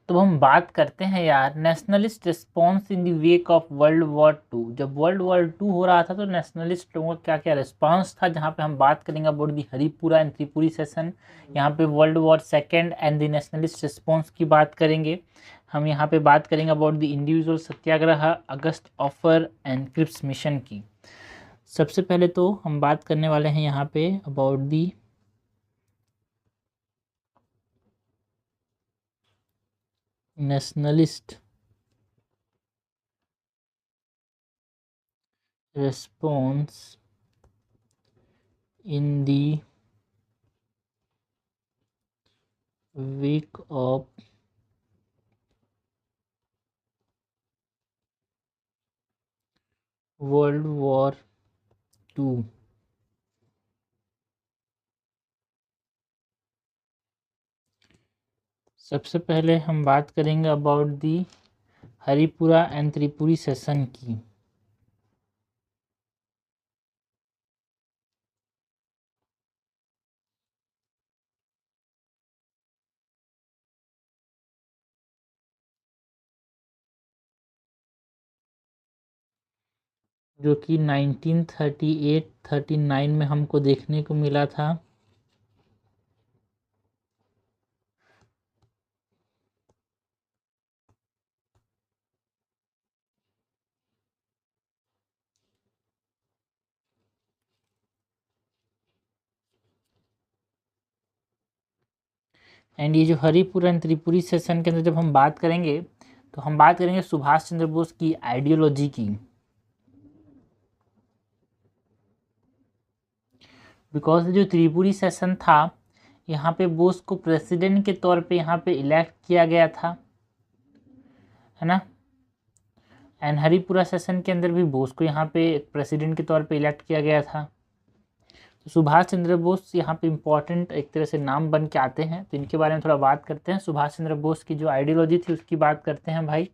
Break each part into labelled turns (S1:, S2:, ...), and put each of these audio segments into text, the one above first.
S1: तो हम बात करते हैं यार nationalist response in the wake of world war two. जब वर्ल्ड वॉर टू हो रहा था तो नेशनलिस्ट लोगों का क्या क्या रिस्पॉन्स था, जहाँ पे हम बात करेंगे about the Haripura and Tripuri session. यहाँ पे world war second and the nationalist response की बात करेंगे। हम यहाँ पे बात करेंगे about the individual satyagraha, August offer and Cripps mission की। सबसे पहले तो हम बात करने वाले हैं यहाँ पे about the nationalist response in the wake of World War II। सबसे पहले हम बात करेंगे about the Haripura and Tripuri session की। जो कि 1938-39 में हमको देखने को मिला था। एंड ये जो हरिपुरा एंड त्रिपुरी सेशन के अंदर जब हम बात करेंगे तो हम बात करेंगे सुभाष चंद्र बोस की आइडियोलॉजी की। बिकॉज जो त्रिपुरी सेशन था यहाँ पे बोस को प्रेसिडेंट के तौर पे यहाँ पे इलेक्ट किया गया था, है ना। एंड हरिपुरा सेशन के अंदर भी बोस को यहाँ पे प्रेसिडेंट के तौर पे इलेक्ट किया गया था। तो सुभाष चंद्र बोस यहाँ पे इम्पोर्टेंट एक तरह से नाम बन के आते हैं, तो इनके बारे में थोड़ा बात करते हैं। सुभाष चंद्र बोस की जो आइडियोलॉजी थी उसकी बात करते हैं भाई।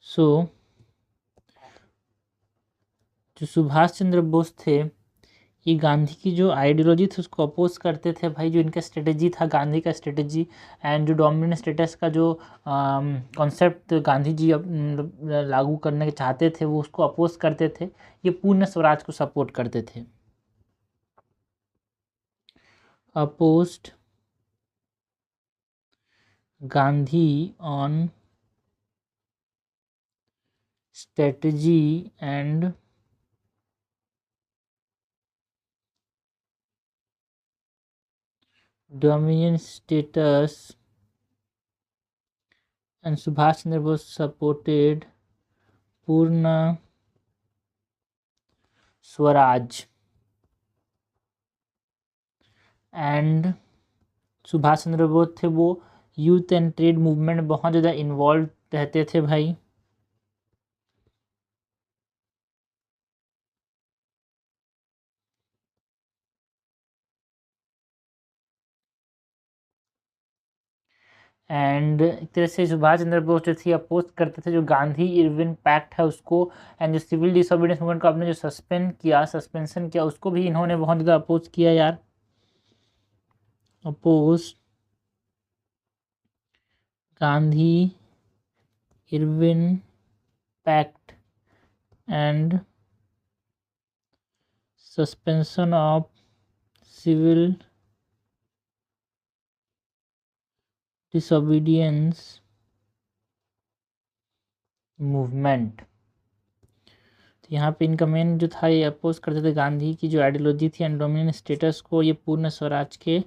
S1: सो जो सुभाष चंद्र बोस थे ये गांधी की जो आइडियोलॉजी थी उसको अपोज करते थे भाई। जो इनका स्ट्रेटजी था, गांधी का स्ट्रेटजी एंड जो डोमिनेंट स्टेटस का जो कॉन्सेप्ट गांधी जी लागू करने के चाहते थे वो उसको अपोज करते थे। ये पूर्ण स्वराज को सपोर्ट करते थे। Opposed Gandhi on strategy and dominant status, and Subhash Chandra Bose supported पूर्ण स्वराज। एंड सुभाष चंद्र बोस थे वो यूथ एंड ट्रेड मूवमेंट बहुत ज़्यादा इन्वॉल्व रहते थे भाई। एंड एक तरह से सुभाष चंद्र बोस जो थी अपोज करते थे जो गांधी इरविन पैक्ट है उसको। एंड जो सिविल डिसोबीडियंस मूवमेंट को आपने जो सस्पेंशन किया उसको भी इन्होंने बहुत ज़्यादा अपोज किया यार। Oppose Gandhi Irwin pact and suspension of civil disobedience movement. तो यहाँ पे इनका मेन जो था ये अपोज करते थे गांधी की जो आइडियोलॉजी थी एंड डोमिनेंट स्टेटस को, ये पूर्ण स्वराज के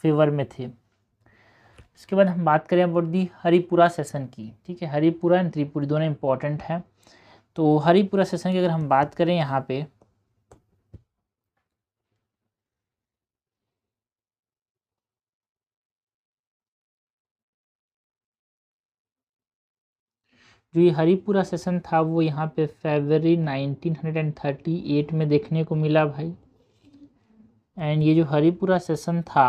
S1: फेवर में थे। इसके बाद हम बात करें अबाउट दी हरिपुरा सेशन की। ठीक है, हरिपुरा एंड त्रिपुरी दोनों इंपॉर्टेंट हैं। तो हरिपुरा सेशन की अगर हम बात करें यहाँ पे जो ये हरिपुरा सेशन था वो यहाँ पे फरवरी 1938 में देखने को मिला भाई। एंड ये जो हरिपुरा सेशन था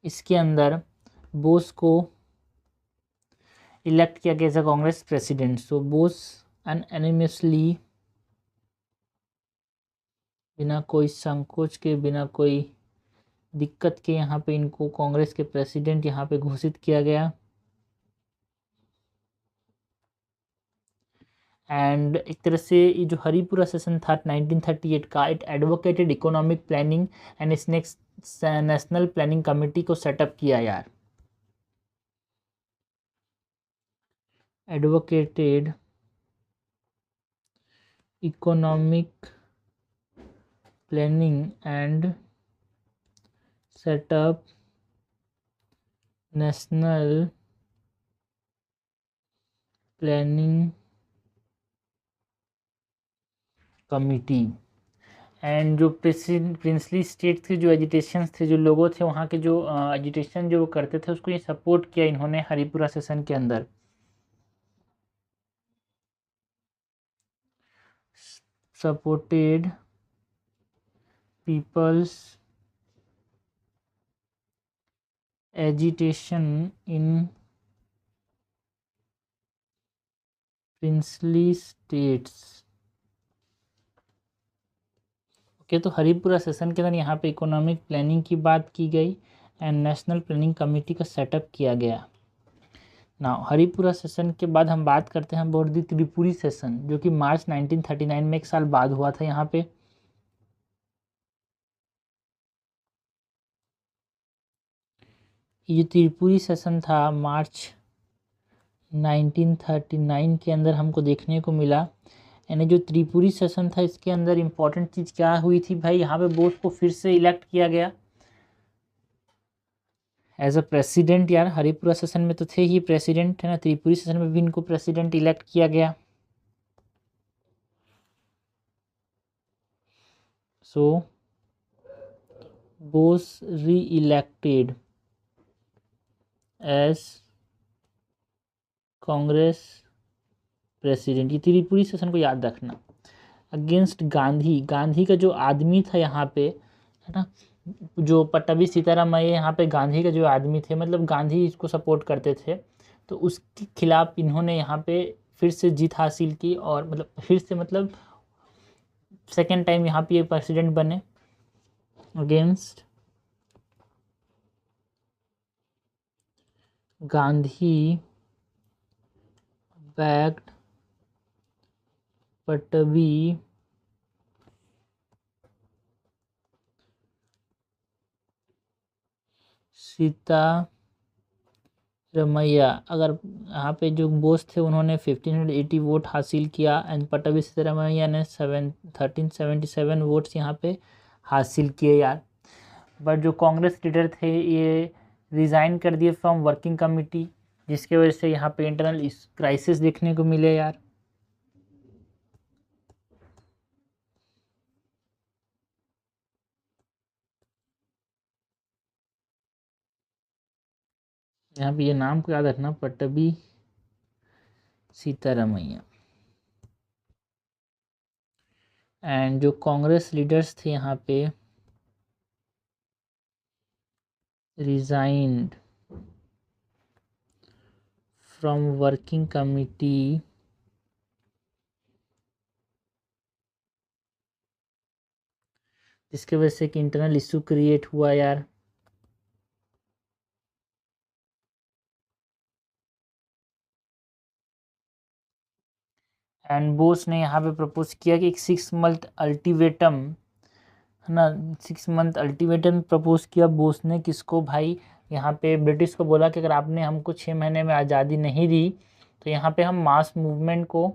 S1: इसके अंदर बोस को इलेक्ट किया गया as a Congress president. So Bose unanimously, बिना कोई संकोच के, बिना कोई दिक्कत के यहाँ पे इनको कांग्रेस के प्रेसिडेंट यहाँ पे घोषित किया गया। एंड एक तरह से ये जो हरिपुरा सेशन था 1938 का, it advocated economic planning and इसने नेशनल प्लानिंग कमेटी को सेटअप किया यार। Advocated economic planning and setup national planning committee. And जो प्रिंसली स्टेट थे, जो एजिटेशंस थे, जो लोगों थे वहाँ के, जो एजिटेशन जो वो करते थे, उसको ये सपोर्ट किया इन्होंने हरिपुरा सेशन के अंदर। सपोर्टेड पीपल्स एजिटेशन इन प्रिंसली स्टेट्स। ओके, तो हरिपुरा सेशन के अंदर यहाँ पे इकोनॉमिक प्लानिंग की बात की गई एंड नेशनल प्लानिंग कमेटी का सेटअप किया गया। नाउ हरिपुरा सेशन के बाद हम बात करते हैं अबाउट द त्रिपुरी सेशन, जो कि मार्च 1939 में, एक साल बाद हुआ था यहाँ पे। ये त्रिपुरी सेशन था मार्च 1939 के अंदर हमको देखने को मिला। यानी जो त्रिपुरी सेशन था, इसके अंदर इम्पोर्टेंट चीज़ क्या हुई थी भाई, यहाँ पे बोस को फिर से इलेक्ट किया गया एज अ प्रेसिडेंट यार। हरिपुरा सेशन में तो थे ही प्रेसिडेंट, है ना, त्रिपुरी सेशन में भी इनको प्रेसिडेंट इलेक्ट किया गया। सो बोस री इलेक्टेड एज कांग्रेस प्रेसिडेंट। ये त्रिपुरी सेशन को याद रखना। अगेंस्ट गांधी, गांधी का जो आदमी था यहाँ पे, है ना, जो पट्टभी सीतारामैया यहाँ पे गांधी का जो आदमी थे, मतलब गांधी इसको सपोर्ट करते थे, तो उसके खिलाफ इन्होंने यहाँ पे फिर से जीत हासिल की, और मतलब फिर से, मतलब सेकेंड टाइम यहाँ पे ये प्रेसिडेंट बने। Against Gandhi backed Pattabhi Sitaramayya. अगर यहाँ पे जो बोस थे उन्होंने 1580 वोट हासिल किया एंड पट्टभी सीतारमैया ने 1377 वोट्स यहाँ पे हासिल किए यार। बट जो कांग्रेस लीडर थे ये रिज़ाइन कर दिए फ्रॉम वर्किंग कमेटी, जिसके वजह से यहाँ पे इंटरनल क्राइसिस देखने को मिले यार। यहाँ पे ये नाम को याद रखना, पट्टभी सीतारमैया। एंड जो कांग्रेस लीडर्स थे यहाँ पे रिजाइंड फ्रॉम वर्किंग कमिटी जिसके वजह से एक इंटरनल इशू क्रिएट हुआ यार। एंड बोस ने यहाँ पे प्रपोज किया कि एक 6 मंथ अल्टीमेटम, है ना, 6 मंथ अल्टीमेटम प्रपोज किया बोस ने। किसको भाई, यहाँ पे ब्रिटिश को बोला कि अगर आपने हमको 6 महीने में आज़ादी नहीं दी तो यहाँ पे हम मास मूवमेंट को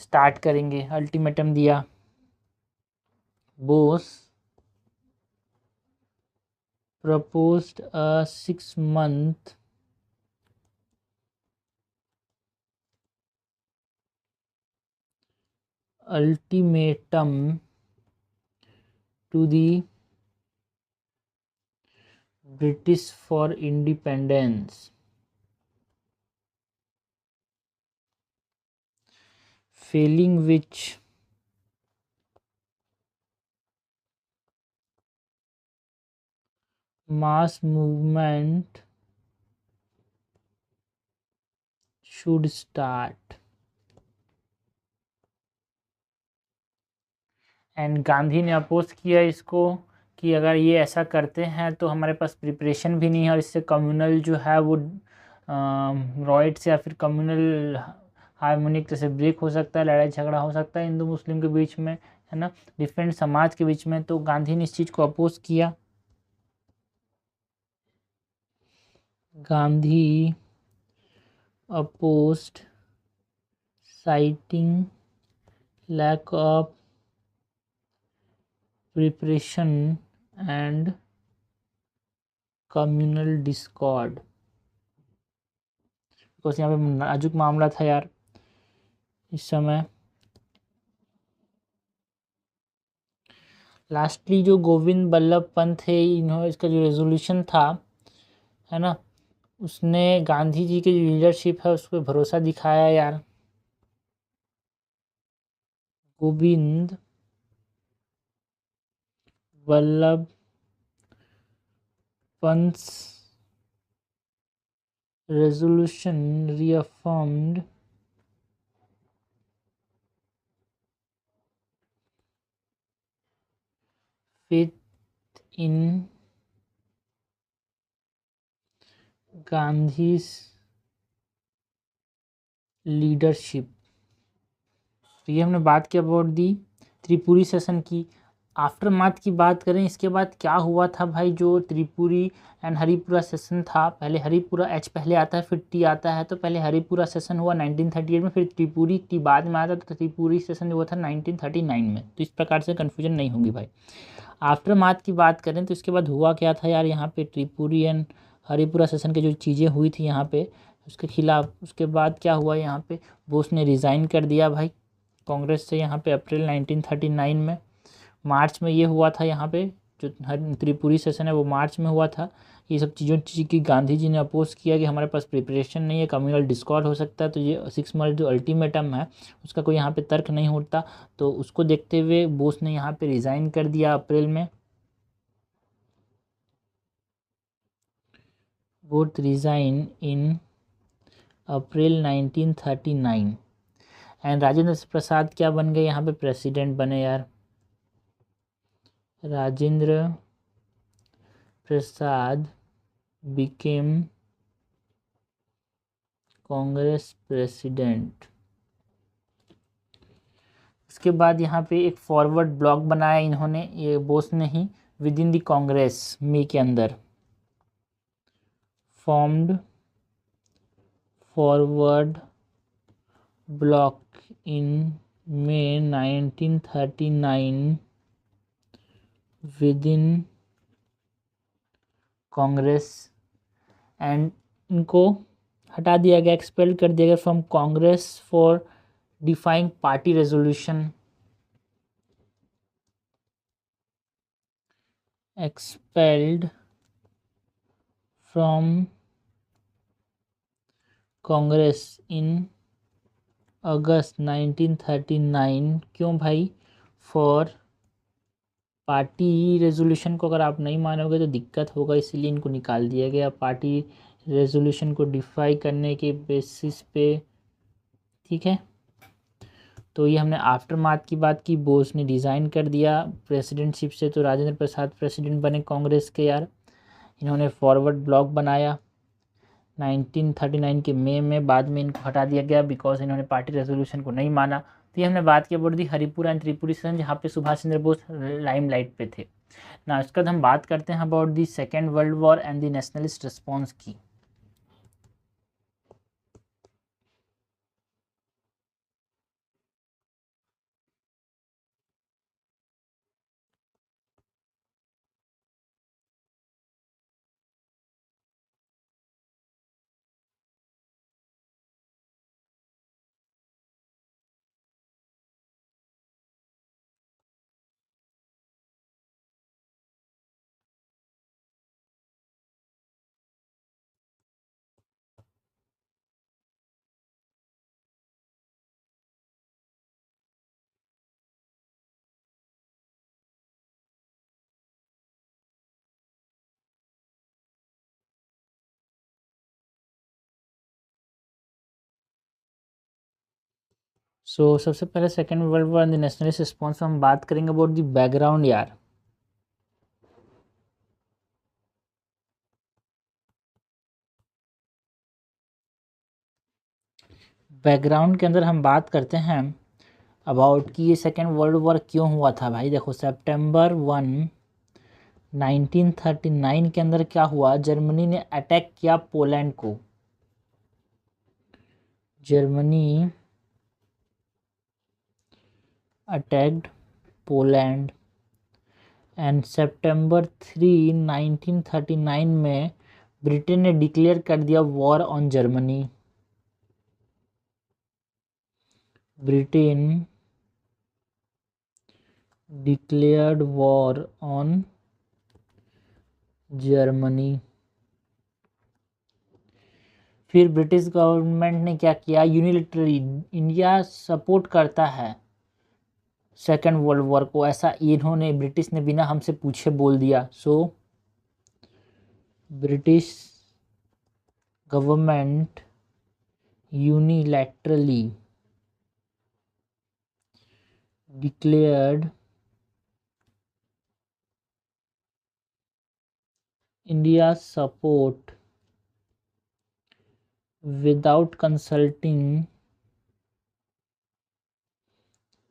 S1: स्टार्ट करेंगे, अल्टीमेटम दिया। Bose proposed a 6-month ultimatum to the British for independence, failing which mass movement should start। And Gandhi ने अपोज किया इसको कि अगर ये ऐसा करते हैं तो हमारे पास प्रिपरेशन भी नहीं है और इससे कम्युनल जो है वो रॉइट्स या फिर कम्युनल हार्मोनिक जैसे ब्रेक हो सकता है, लड़ाई झगड़ा हो सकता है हिंदू मुस्लिम के बीच में, है ना, डिफरेंट समाज के बीच में। तो गांधी ने इस चीज़ को अपोज किया। Gandhi opposed citing lack of preparation and communal discord। Because यहाँ पे नाजुक मामला था यार इस समय। लास्टली जो गोविंद बल्लभ पंत है, इन्होंने इसका जो रेजोल्यूशन था, है ना, उसने गांधी जी की जो लीडरशिप है उस पर भरोसा दिखाया यार। Govind Ballabh Pant resolution reaffirmed faith in Gandhi's leadership. तो ये हमने बात की अबाउट दी त्रिपुरी सेशन की। आफ्टर माथ की बात करें, इसके बाद क्या हुआ था भाई, जो त्रिपुरी एंड हरिपुरा सेशन था, पहले हरिपुरा एच पहले आता है फिर टी आता है, तो पहले हरिपुरा सेशन हुआ 1938 में, फिर त्रिपुरी टी बाद में आता, तो त्रिपुरी सेशन हुआ था 1939 में। तो इस प्रकार से कन्फ्यूजन नहीं होगी भाई। आफ्टर माथ की बात करें तो इसके बाद हुआ क्या था यार, यहाँ पे त्रिपुरी एंड हरिपुरा सेशन की जो चीज़ें हुई थी यहाँ पे उसके खिलाफ, उसके बाद क्या हुआ यहाँ पे, बोस ने रिज़ाइन कर दिया भाई कांग्रेस से यहाँ पे अप्रैल 1939 में। मार्च में ये हुआ था यहाँ पे, जो त्रिपुरी सेशन है वो मार्च में हुआ था। ये सब चीज़ की गांधी जी ने अपोज किया कि हमारे पास प्रिपरेशन नहीं है, कम्युनल डिस्कॉर्ड हो सकता है, तो ये 6 मंथ जो अल्टीमेटम है उसका कोई यहाँ पे तर्क नहीं होता। तो उसको देखते हुए बोस ने यहाँ पे रिज़ाइन कर दिया अप्रैल में। Both resign in April 1939 and Rajendra Prasad क्या बन गए यहाँ पे, प्रेसिडेंट बने यार। Rajendra Prasad became Congress president. उसके बाद यहाँ पे एक फॉरवर्ड ब्लॉक बनाया इन्होंने, ये बोस ने ही, within the Congress May के अंदर formed Forward Bloc in May 1939 within Congress and इनको हटा दिया गया, एक्सपेल कर दिया गया from Congress for defying party resolution, expelled from Congress in August 1939। क्यों भाई, फॉर पार्टी रेजोल्यूशन को अगर आप नहीं मानोगे तो दिक्कत होगा, इसीलिए इनको निकाल दिया गया पार्टी रेजोल्यूशन को डिफाई करने के बेसिस पे। ठीक है, तो ये हमने आफ्टर मार्च की बात की। बोस ने डिज़ाइन कर दिया प्रेसिडेंटशिप से, तो राजेंद्र प्रसाद प्रेसिडेंट बने कांग्रेस के यार। इन्होंने फॉरवर्ड ब्लॉक बनाया 1939 के मई में, बाद में इनको हटा दिया गया बिकॉज इन्होंने पार्टी रेजोल्यूशन को नहीं माना। तो ये हमने बात की about the Haripura and Tripuri session, जहाँ पे सुभाष चंद्र बोस लाइमलाइट पे थे ना। इसके बाद हम बात करते हैं about the second world war and the nationalist response की। सो सबसे पहले second world war and the nationalist response हम बात करेंगे अबाउट द बैकग्राउंड यार। बैकग्राउंड के अंदर हम बात करते हैं अबाउट कि ये सेकेंड वर्ल्ड वॉर क्यों हुआ था। भाई देखो, September 1 1939 के अंदर क्या हुआ, जर्मनी ने अटैक किया पोलैंड को। Germany attacked Poland and September 3 1939 में ब्रिटेन ने डिक्लेयर कर दिया war on Germany. Britain declared war on Germany. फिर ब्रिटिश गवर्नमेंट ने क्या किया, यूनिलैटरली, इंडिया सपोर्ट करता है सेकेंड वर्ल्ड वॉर को, ऐसा इन्होंने, ब्रिटिश ने बिना हमसे पूछे बोल दिया। So British government unilaterally declared India support without consulting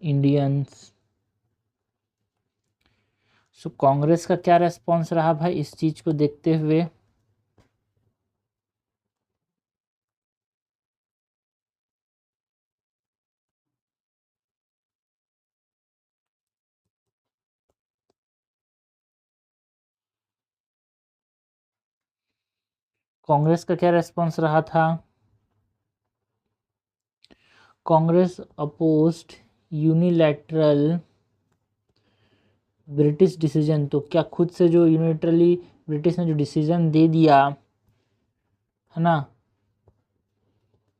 S1: Indians. So Congress का क्या रेस्पॉन्स रहा भाई इस चीज को देखते हुए। कांग्रेस का क्या रेस्पॉन्स रहा था, Congress opposed unilateral British decision. तो क्या खुद से जो यूनिलैटरली ब्रिटिश ने जो डिसीजन दे दिया है ना,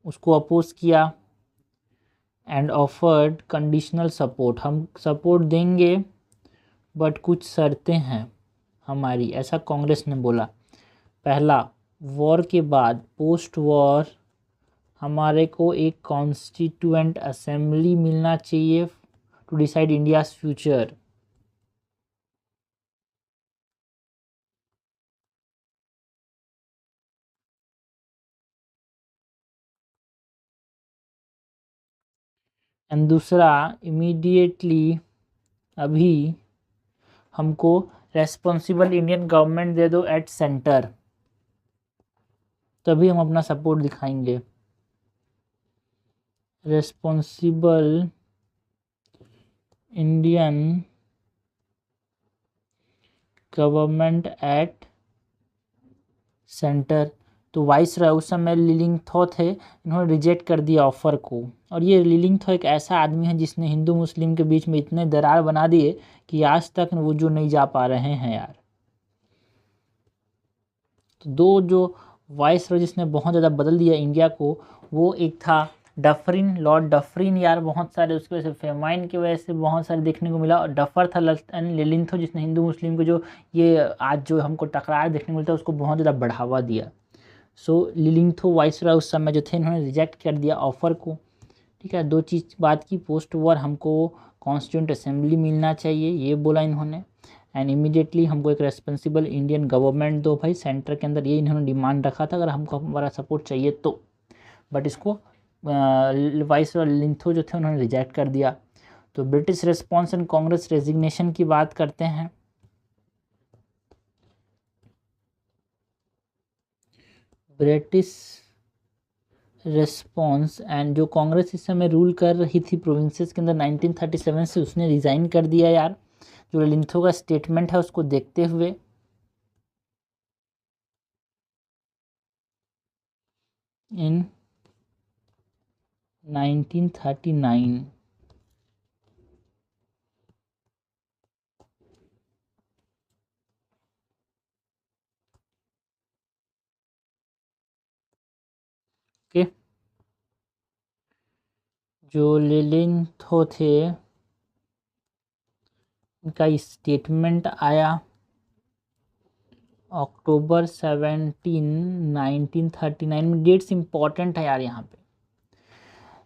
S1: उसको अपोज किया। एंड ऑफर्ड कंडीशनल सपोर्ट, हम सपोर्ट देंगे बट कुछ शर्तें हैं हमारी, ऐसा कांग्रेस ने बोला। पहला, वॉर के बाद पोस्ट वॉर हमारे को एक कॉन्स्टिट्यूएंट असेंबली मिलना चाहिए to decide India's future. And दूसरा, इमीडिएटली अभी हमको रेस्पॉन्सिबल इंडियन गवर्नमेंट दे दो एट सेंटर, तभी हम अपना सपोर्ट दिखाएंगे। Responsible Indian government at centre. तो वाइस रॉय उस समय लिलिंगथो थे, इन्होंने रिजेक्ट कर दिया ऑफर को। और ये लिलिंगथो एक ऐसा आदमी है जिसने हिंदू मुस्लिम के बीच में इतने दरार बना दिए कि आज तक वो जो नहीं जा पा रहे हैं यार। तो दो जो वाइस रॉय जिसने बहुत ज़्यादा बदल दिया इंडिया को, वो एक था डफरिन, लॉर्ड डफरिन यार। बहुत सारे उसकी वजह से, फेमाइन की वजह से बहुत सारे देखने को मिला। और डफर था लिलिंगथो जिसने हिंदू मुस्लिम को जो ये आज जो हमको टकरार देखने को मिलता है उसको बहुत ज़्यादा बढ़ावा दिया। सो लिलिंगथो वाइसरॉय उस समय जो थे, इन्होंने रिजेक्ट कर दिया ऑफर को। ठीक है, दो चीज़ बात की, पोस्ट वॉर हमको कॉन्स्टिट्यूंट असेंबली मिलना चाहिए, ये बोला इन्होंने। एंड इमीडिएटली हमको एक रेस्पॉन्सिबल इंडियन गवर्नमेंट दो भाई सेंटर के अंदर, ये इन्होंने डिमांड रखा था अगर हमको हमारा सपोर्ट चाहिए तो। बट इसको वाइसरॉय लिलिंगथो जो थे उन्होंने रिजेक्ट कर दिया। तो British response and Congress resignation की बात करते हैं। ब्रिटिश रेस्पॉन्स एंड जो कांग्रेस इस समय रूल कर रही थी प्रोविंसेस के अंदर 1937 से, उसने रिज़ाइन कर दिया यार। जो लिलिंगथो का स्टेटमेंट है उसको देखते हुए, इन 1939 के जो लिलिंगथो थे उनका स्टेटमेंट आया October 17 1939 में। डेट्स इंपॉर्टेंट है यार यहाँ पे।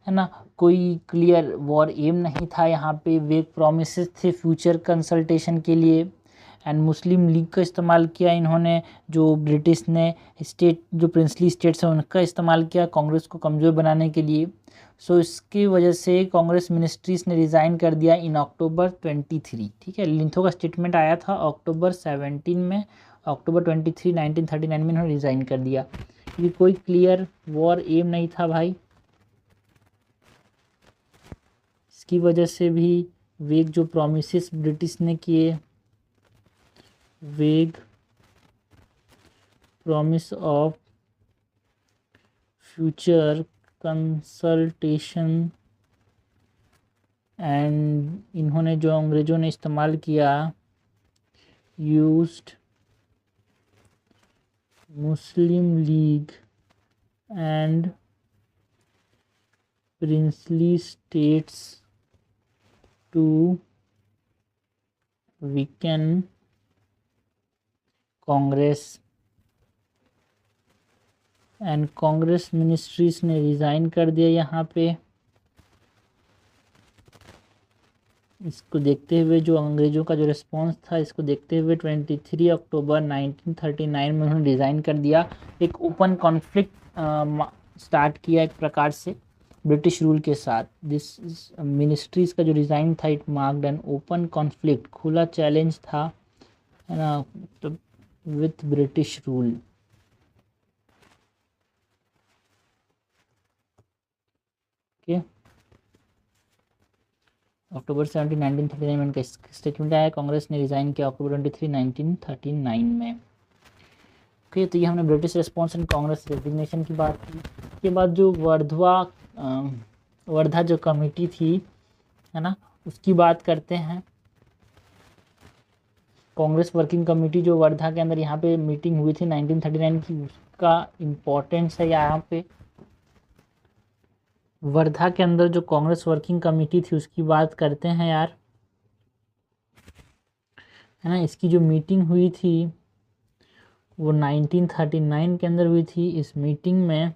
S1: है ना, कोई क्लियर वॉर एम नहीं था यहाँ पे, वेग प्रोमिसेस थे फ्यूचर कंसल्टेशन के लिए। एंड मुस्लिम लीग का इस्तेमाल किया इन्होंने, जो ब्रिटिश ने स्टेट जो प्रिंसली स्टेट्स हैं उनका इस्तेमाल किया कांग्रेस को कमज़ोर बनाने के लिए। सो इसकी वजह से कांग्रेस मिनिस्ट्रीज ने रिज़ाइन कर दिया इन अक्टूबर 23। ठीक है, लिंथो का स्टेटमेंट आया था अक्टूबर 17 में, अक्टूबर 23 1939 में इन्होंने रिज़ाइन कर दिया, क्योंकि कोई क्लियर वॉर एम नहीं था भाई। इसकी वजह से भी वेग जो प्रोमिसेस ब्रिटिश ने किए, vague promise of future consultation, and इन्होंने जो अंग्रेज़ों ने इस्तेमाल किया, used Muslim League and princely states to weaken Congress, and Congress ministries ने रिज़ाइन कर दिया यहाँ पे। इसको देखते हुए जो अंग्रेज़ों का जो रिस्पांस था, इसको देखते हुए 23 अक्टूबर 1939 में उन्होंने रिज़ाइन कर दिया, एक ओपन कॉन्फ्लिक्ट स्टार्ट किया एक प्रकार से ब्रिटिश रूल के साथ। दिस मिनिस्ट्रीज का जो रिज़ाइन था, it marked an open conflict, खुला चैलेंज था, है ना, तो विथ ब्रिटिश रूल। ओके, अक्टूबर 17 1939 में इनका स्टेटमेंट आया, कांग्रेस ने रिज़ाइन किया अक्टूबर 23 1939 में। ओके, तो ये हमने British response and Congress resignation की बात की। इसके बाद जो वर्धा जो कमेटी थी, है ना, उसकी बात करते हैं। कांग्रेस वर्किंग कमेटी जो वर्धा के अंदर यहाँ पे मीटिंग हुई थी 1939 की, उसका इम्पोर्टेंस है यहाँ पे। वर्धा के अंदर जो कांग्रेस वर्किंग कमेटी थी उसकी बात करते हैं यार, है ना। इसकी जो मीटिंग हुई थी वो 1939 के अंदर हुई थी। इस मीटिंग में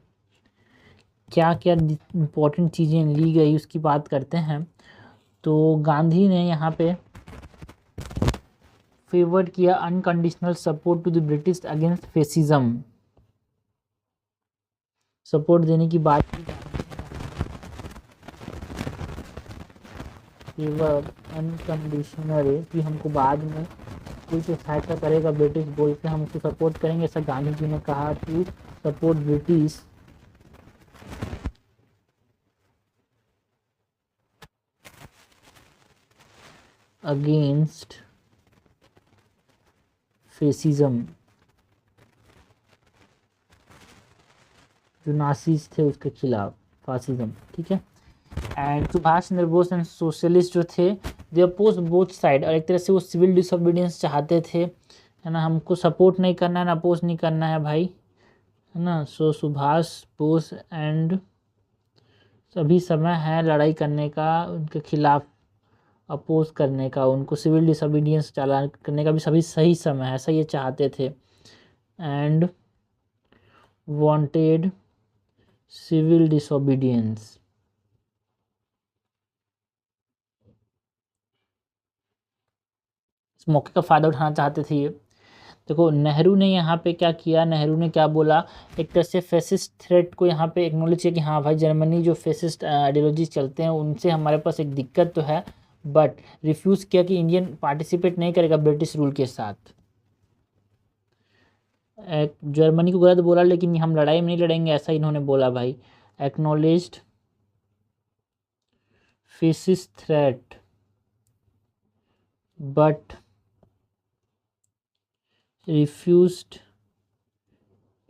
S1: क्या क्या इम्पोर्टेंट चीज़ें ली गई उसकी बात करते हैं। तो गांधी ने यहाँ पे फेवर्ड किया unconditional support to the British against fascism, support देने की बात की। फेवर अनकंडीशनल कि हमको बाद में कोई तो सहायता करेगा ब्रिटिश बोल के हम उसको सपोर्ट करेंगे, ऐसा गांधी जी ने कहा कि सपोर्ट ब्रिटिश अगेंस्ट फेसिज्म, जो नासीज थे उसके खिलाफ, फासिज्म। ठीक है, and Subhash Chandra Bose and socialist जो थे, दे अपोज बोथ साइड, और एक तरह से वो सिविल डिसोबीडियंस चाहते थे, है ना, हमको सपोर्ट नहीं करना है ना अपोज नहीं करना है भाई, है ना। सो सुभाष बोस एंड सभी समय है लड़ाई करने का, उनके खिलाफ अपोज करने का, उनको सिविल डिसोबीडियंस चालान करने का भी सभी सही समय है, ऐसा ये चाहते थे। एंड वांटेड सिविल डिसोबीडियंस, इस मौके का फ़ायदा उठाना चाहते थे ये। देखो नेहरू ने यहाँ पे क्या किया, नेहरू ने क्या बोला, एक तरह से फेसिस्ट थ्रेट को यहाँ पे एक्नॉलेज किया कि हाँ भाई जर्मनी जो फेसिस्ट आइडियोलॉजी चलते हैं उनसे हमारे पास एक दिक्कत तो है, बट रिफ्यूज़ किया कि इंडियन पार्टिसिपेट नहीं करेगा ब्रिटिश रूल के साथ। जर्मनी को गलत बोला लेकिन हम लड़ाई में नहीं लड़ेंगे, ऐसा इन्होंने बोला भाई। Acknowledged fascist threat but refused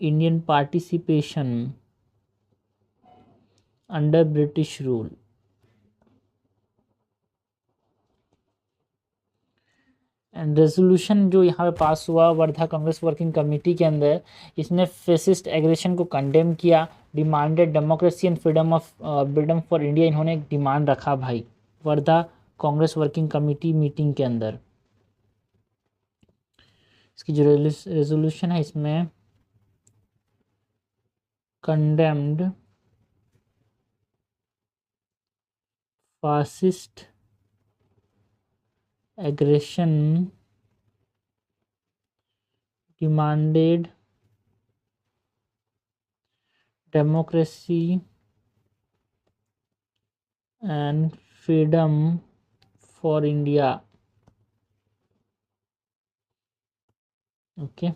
S1: Indian participation under British rule। And resolution जो यहाँ पे पास हुआ वर्धा कांग्रेस वर्किंग कमेटी के अंदर, इसने फेसिस्ट एग्रेशन को कंडेम किया, demanded democracy and freedom for India, इन्होंने एक डिमांड रखा भाई Wardha Congress working committee meeting के अंदर। इसकी जो रेजोल्यूशन है इसमें condemned fascist aggression demanded democracy and freedom for India. Okay.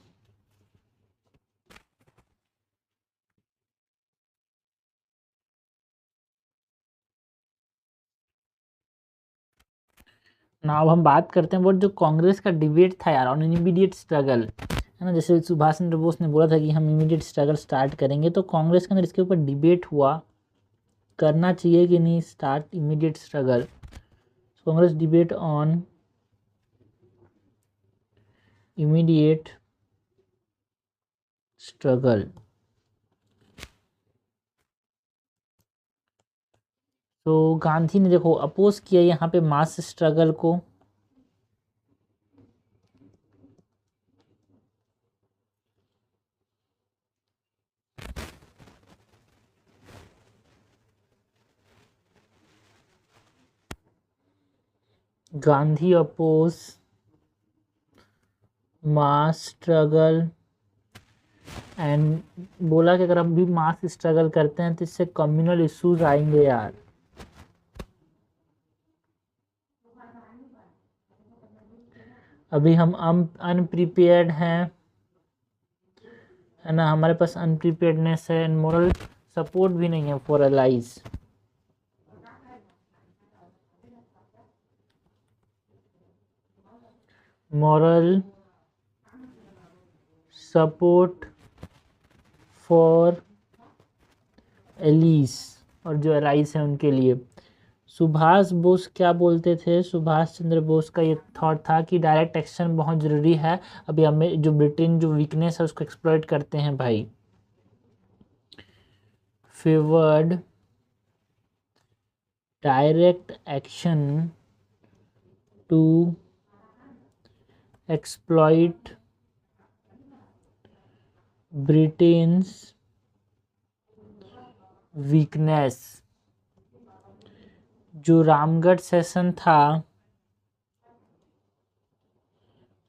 S1: Now हम बात करते हैं वो जो कांग्रेस का डिबेट था यार ऑन इमीडिएट स्ट्रगल, है ना। जैसे सुभाष चंद्र बोस ने बोला था कि हम इमीडिएट स्ट्रगल स्टार्ट करेंगे, तो कांग्रेस के अंदर इसके ऊपर डिबेट हुआ, करना चाहिए कि नहीं start immediate struggle. Congress debate on immediate struggle. तो गांधी ने देखो अपोज किया यहाँ पे मास स्ट्रगल को, Gandhi oppose mass struggle and बोला कि अगर हम भी मास स्ट्रगल करते हैं तो इससे कम्युनल इश्यूज आएंगे यार। अभी हम अनप्रिपेयर्ड हैं, है ना, हमारे पास अनप्रिपेयर्डनेस है एंड मोरल सपोर्ट भी नहीं है for allies. Moral support for allies, और जो एलाइज हैं उनके लिए। सुभाष बोस क्या बोलते थे, सुभाष चंद्र बोस का ये थॉट था कि डायरेक्ट एक्शन बहुत ज़रूरी है। अभी हमें जो ब्रिटेन जो वीकनेस है उसको एक्सप्लॉइट करते हैं भाई। Favoured direct action to exploit Britain's weakness. जो रामगढ़ सेशन था,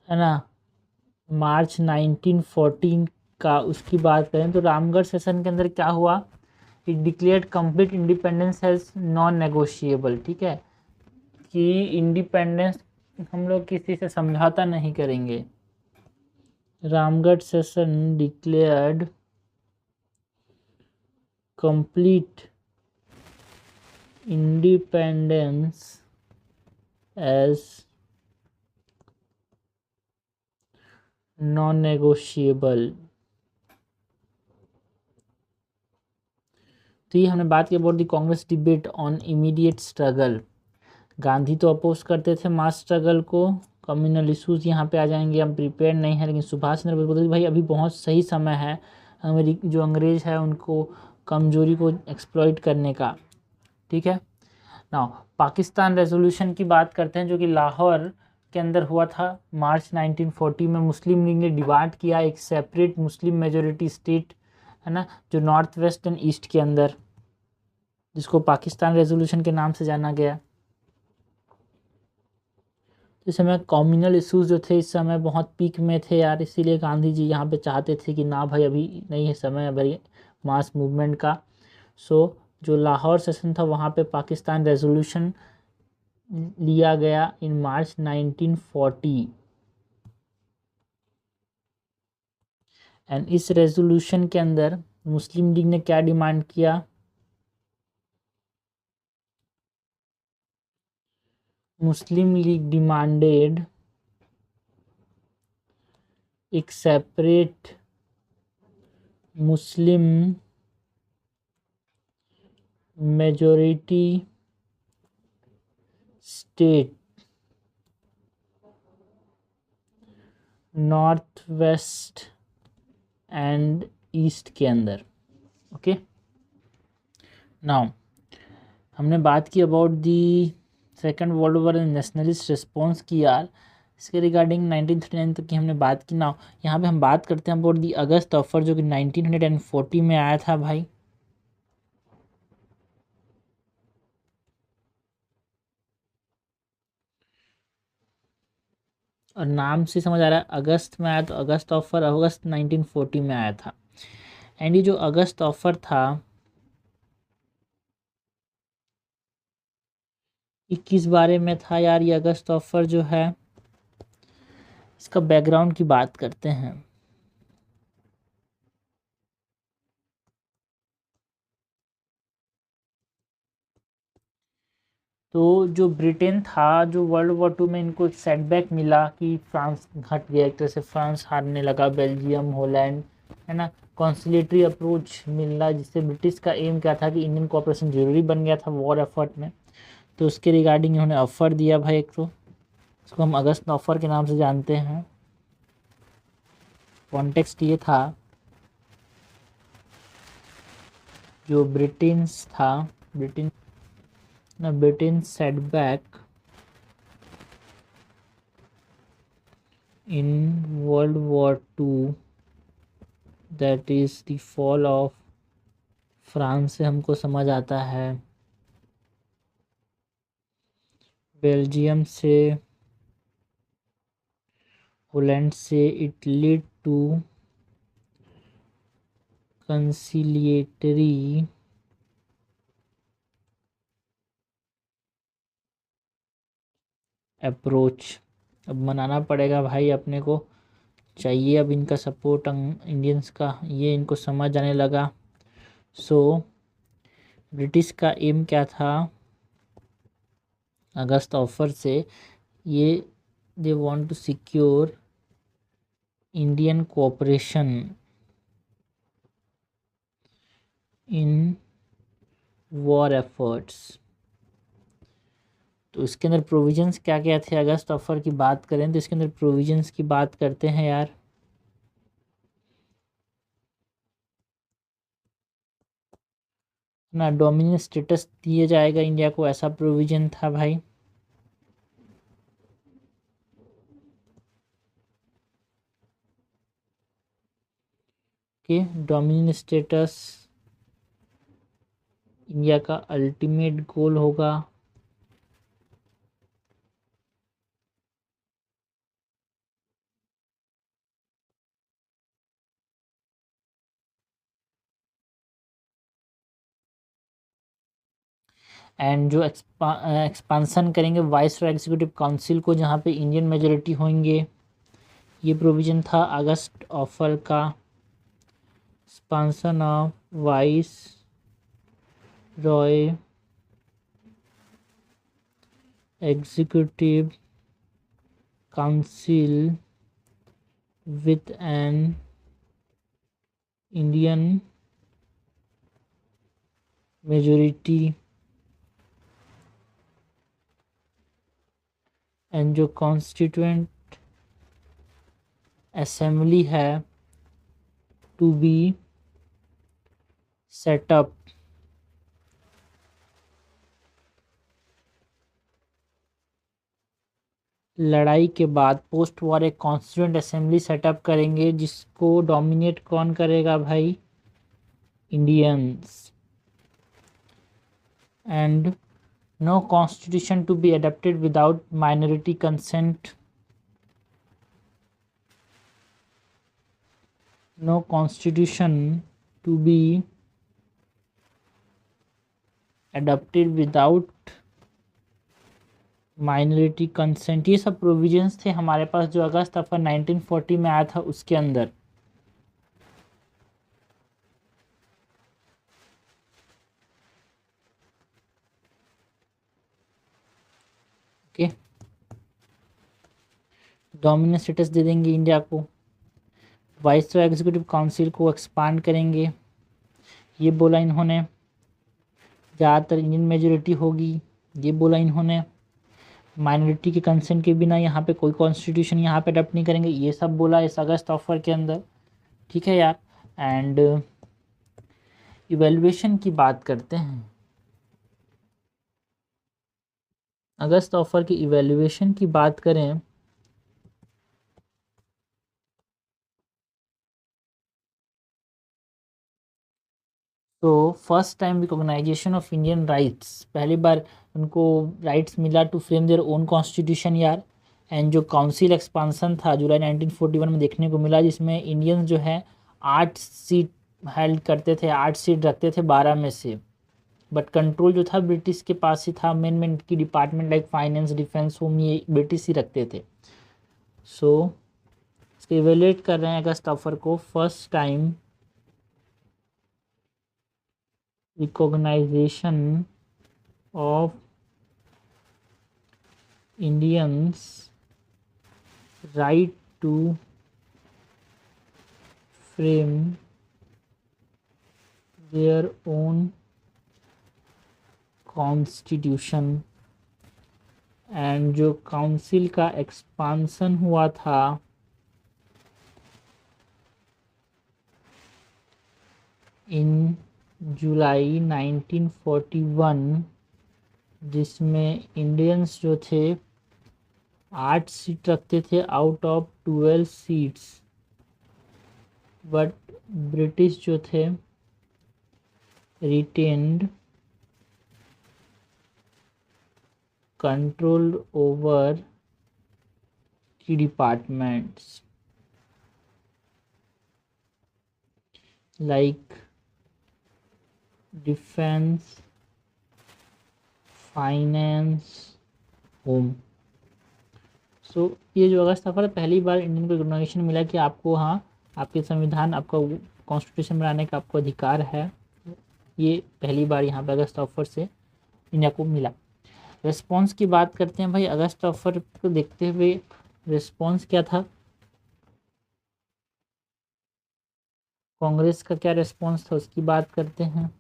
S1: है ना, मार्च 1914 का, उसकी बात करें तो रामगढ़ सेशन के अंदर क्या हुआ, it declared complete independence as non negotiable. ठीक है, कि इंडिपेंडेंस हम लोग किसी से समझौता नहीं करेंगे। Ramgarh session declared complete independence as non negotiable. तो ये हमने बात की about the Congress debate on immediate struggle. Gandhi तो अपोज करते थे मास स्ट्रगल को, कम्युनल इश्यूज यहाँ पे आ जाएंगे, हम प्रिपेयर नहीं है। लेकिन सुभाष चंद्र बोस बोलते थे भाई अभी बहुत सही समय है जो अंग्रेज है उनको कमजोरी को एक्सप्लॉइट करने का। ठीक है ना। पाकिस्तान रेजोल्यूशन की बात करते हैं जो कि लाहौर के अंदर हुआ था मार्च 1940 में। मुस्लिम लीग ने डिमांड किया एक सेपरेट मुस्लिम मेजोरिटी स्टेट, है ना, जो नॉर्थ वेस्ट एंड ईस्ट के अंदर, जिसको पाकिस्तान रेजोल्यूशन के नाम से जाना गया। इस समय कम्युनल इश्यूज जो थे इस समय बहुत पीक में थे यार, इसीलिए गांधी जी यहाँ पे चाहते थे कि ना भाई अभी नहीं है समय भाई मास मूवमेंट का। सो जो लाहौर सेशन था वहाँ पे पाकिस्तान रेजोल्यूशन लिया गया इन मार्च 1940 एंड इस रेजोल्यूशन के अंदर मुस्लिम लीग ने क्या डिमांड किया, मुस्लिम लीग डिमांडेड एक separate Muslim majority state north west and east के अंदर। ओके, नाउ हमने बात की about the second world war and nationalist response की यार, इसके रिगार्डिंग 1939 तक की हमने बात की। नाउ यहाँ पे हम बात करते हैं अबाउट दी अगस्त ऑफर जो कि 1940 में आया था भाई। और नाम से समझ आ रहा है अगस्त में आया, तो अगस्त ऑफर अगस्त 1940 में आया था। एंड ये जो अगस्त ऑफर था ये किस बारे में था यार? ये अगस्त ऑफर जो है इसका बैकग्राउंड की बात करते हैं। तो जो ब्रिटेन था, जो वर्ल्ड वॉर टू में इनको एक सेटबैक मिला कि फ्रांस हट गया, एक तरह से फ्रांस हारने लगा, बेल्जियम, हॉलैंड, है ना, कॉन्सिलेटरी अप्रोच मिलना, जिससे ब्रिटिश का एम क्या था कि इंडियन कोऑपरेशन जरूरी बन गया था वॉर एफर्ट में। तो उसके रिगार्डिंग इन्होंने ऑफर दिया भाई एक, तो इसको हम अगस्त ऑफर के नाम से जानते हैं। कॉन्टेक्स्ट ये था, जो Britain setback in World war Two, that is the fall of France से हमको समझ आता है, बेल्जियम से, हॉलैंड से, it lead to conciliatory approach. अब मनाना पड़ेगा भाई, अपने को चाहिए अब इनका सपोर्ट इंडियंस का, ये इनको समझ आने लगा। सो ब्रिटिश का एम क्या था अगस्त ऑफर से? ये they want to secure Indian cooperation in war efforts. तो इसके अंदर प्रोविजंस क्या क्या थे? अगस्त ऑफर की बात करें तो इसके अंदर प्रोविजंस की बात करते हैं यार। ना डोमिनियन स्टेटस दिया जाएगा इंडिया को, ऐसा प्रोविजन था भाई। कि डोमिनियन स्टेटस इंडिया का अल्टीमेट गोल होगा। एंड जो एक्सपांसन करेंगे वाइस एग्जीक्यूटिव काउंसिल को, जहाँ पे इंडियन मेजोरिटी होंगे, ये प्रोविजन था अगस्त ऑफर का। Expansion of viceroy executive council with an Indian majority, and जो कॉन्स्टिट्यूएंट असेंबली है टू बी सेटअप। लड़ाई के बाद पोस्ट वॉर एक कॉन्स्टिट्यूएंट असेंबली सेटअप करेंगे, जिसको डोमिनेट कौन करेगा भाई? Indians. And no constitution to be adopted without minority consent. No constitution to be adopted without minority consent. ये सब प्रोविजंस थे हमारे पास जो अगस्त ऑफर 1940 में आया था उसके अंदर। ओके, डोमिनेंट स्टेटस दे देंगे इंडिया को, वाइस एग्जीक्यूटिव काउंसिल को एक्सपांड करेंगे, ये बोला इन्होंने, ज़्यादातर इंडियन मेजोरिटी होगी, ये बोला इन्होंने, माइनॉरिटी के कंसेंट के बिना यहाँ पे कोई कॉन्स्टिट्यूशन यहाँ पे अडॉप्ट नहीं करेंगे, ये सब बोला इस अगस्त ऑफर के अंदर। ठीक है यार। एंड इवेल्युएशन की बात करते हैं। अगस्त ऑफर की इवेल्युएशन की बात करें तो first time recognition of Indian rights, पहली बार उनको राइट्स मिला to frame their own constitution यार। एंड जो काउंसिल एक्सपांसन था जुलाई 1941 में देखने को मिला, जिसमें इंडियंस जो है 8 सीट हेल्ड करते थे, 8 सीट रखते थे 12 में से, बट कंट्रोल जो था ब्रिटिश के पास ही था। मेन की department like finance, defence, home, ये ब्रिटिश ही रखते थे। सो इसको इवेल्युएट कर रहे हैं अगस्त ऑफर को, first time recognition of Indians right to frame their own constitution. And जो काउंसिल का एक्सपांसन हुआ था इन जुलाई 1941, जिसमें इंडियंस जो थे 8 सीट रखते थे out of 12 seats, but British जो थे retained control over key departments like defence, finance, home. So ये जो अगस्त ऑफर पहली बार इंडियन को रिकॉग्निशन मिला कि आपको, हाँ, आपके संविधान, आपका कॉन्स्टिट्यूशन बनाने का आपको अधिकार है। ये पहली बार यहाँ पे अगस्त ऑफर से इंडिया को मिला। रिस्पॉन्स की बात करते हैं भाई, अगस्त ऑफर को देखते हुए रिस्पॉन्स क्या था, कांग्रेस का क्या रिस्पॉन्स था उसकी बात करते हैं,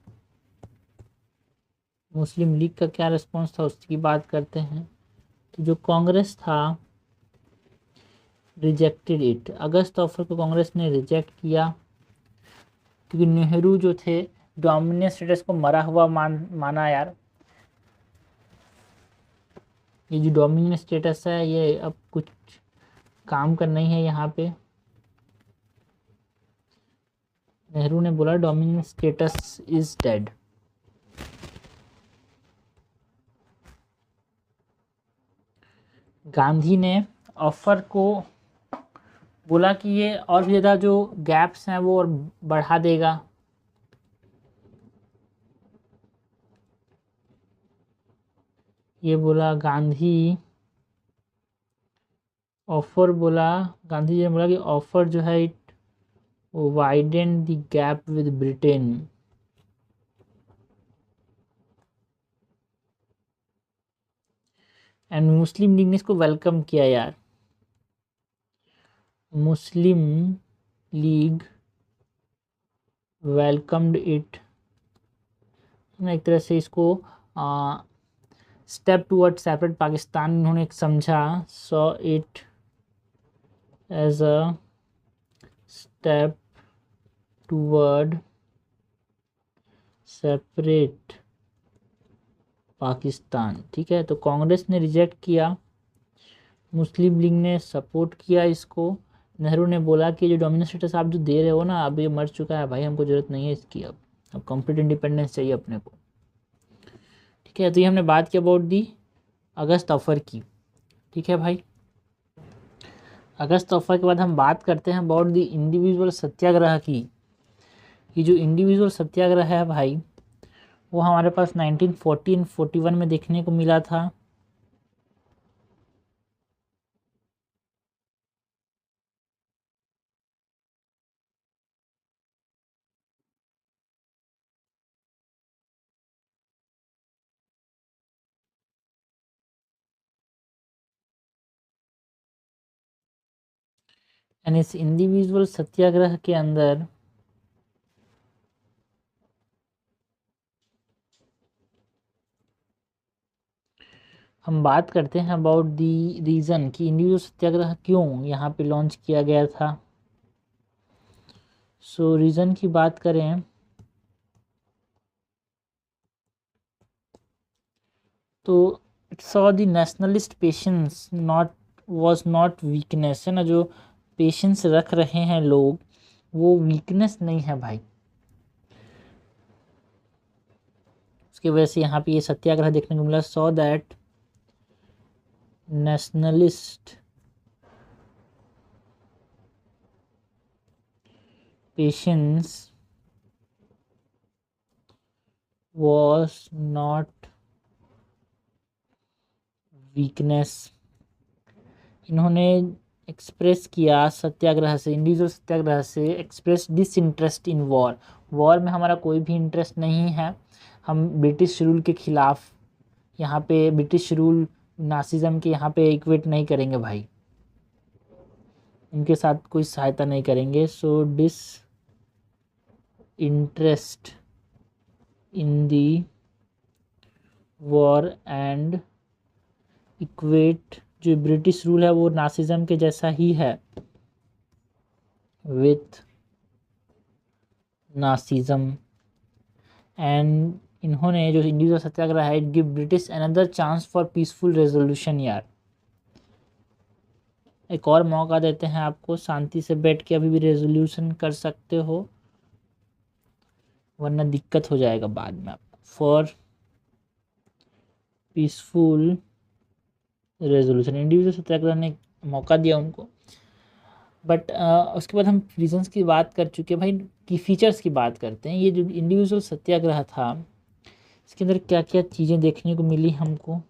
S1: मुस्लिम लीग का क्या रिस्पॉन्स था उसकी बात करते हैं। तो जो कांग्रेस था रिजेक्टेड इट, अगस्त ऑफर को कांग्रेस ने रिजेक्ट किया, क्योंकि नेहरू जो थे डोमिनेंस स्टेटस को मरा हुआ माना यार। ये जो डोमिनेंस स्टेटस है ये अब कुछ काम का नहीं है यहाँ पे। नेहरू ने बोला dominance status is dead. Gandhi ने ऑफर को बोला कि ये और भी ज़्यादा जो गैप्स हैं वो और बढ़ा देगा। ये बोला गांधी, ऑफर बोला, गांधी जी ने बोला कि ऑफर जो है it widen the gap with Britain. And Muslim league ने इसको वेलकम किया यार, मुस्लिम लीग वेलकम्ड इट, एक तरह से इसको स्टेप टूवर्ड सेपरेट पाकिस्तान उन्होंने एक समझा, saw it as a step toward separate Pakistan. ठीक है, तो कांग्रेस ने रिजेक्ट किया, मुस्लिम लीग ने सपोर्ट किया इसको। नेहरू ने बोला कि जो डोमिनेंस स्टेटस आप जो दे रहे हो ना, अब ये मर चुका है भाई, हमको ज़रूरत नहीं है इसकी, अब कंप्लीट इंडिपेंडेंस चाहिए अपने को। ठीक है, तो ये हमने बात की अबाउट दी अगस्त ऑफर की। ठीक है भाई, अगस्त ऑफर के बाद हम बात करते हैं अबाउट दी इंडिविजुअल सत्याग्रह की। ये जो इंडिविजुअल सत्याग्रह है भाई, वो हमारे पास 1941 में देखने को मिला था। एंड इस इंडिविजुअल सत्याग्रह के अंदर हम बात करते हैं अबाउट दी रीज़न कि इंडिविजुअल सत्याग्रह क्यों यहाँ पे लॉन्च किया गया था। सो रीज़न की बात करें तो it saw the nationalist patience not was not weakness, है ना, जो पेशेंस रख रहे हैं लोग वो वीकनेस नहीं है भाई। उसकी वजह से यहाँ पे ये सत्याग्रह देखने को मिला। So that nationalist patience was not weakness। इन्होंने एक्सप्रेस किया सत्याग्रह से, इंडिविजुअल सत्याग्रह से express disinterest in war. War में हमारा कोई भी इंटरेस्ट नहीं है, हम ब्रिटिश रूल के खिलाफ यहाँ पे ब्रिटिश रूल नासिज्म के यहाँ पे इक्वेट नहीं करेंगे भाई, इनके साथ कोई सहायता नहीं करेंगे। So disinterest in the war and equate, जो ब्रिटिश रूल है वो नासिज्म के जैसा ही है विथ नासिज्म। एंड इन्होंने जो इंडिविजुअल सत्याग्रह है, it give British another chance for peaceful resolution. यार एक और मौका देते हैं आपको, शांति से बैठ के अभी भी रेजोल्यूशन कर सकते हो, वरना दिक्कत हो जाएगा बाद में आपको। फॉर पीसफुल रेजोल्यूशन, इंडिविजुअल सत्याग्रह ने मौका दिया उनको। बट उसके बाद हम रीजंस की बात कर चुके हैं भाई, की फीचर्स की बात करते हैं। ये जो इंडिविजुअल सत्याग्रह था, इसके अंदर क्या क्या चीज़ें देखने को मिली हमको,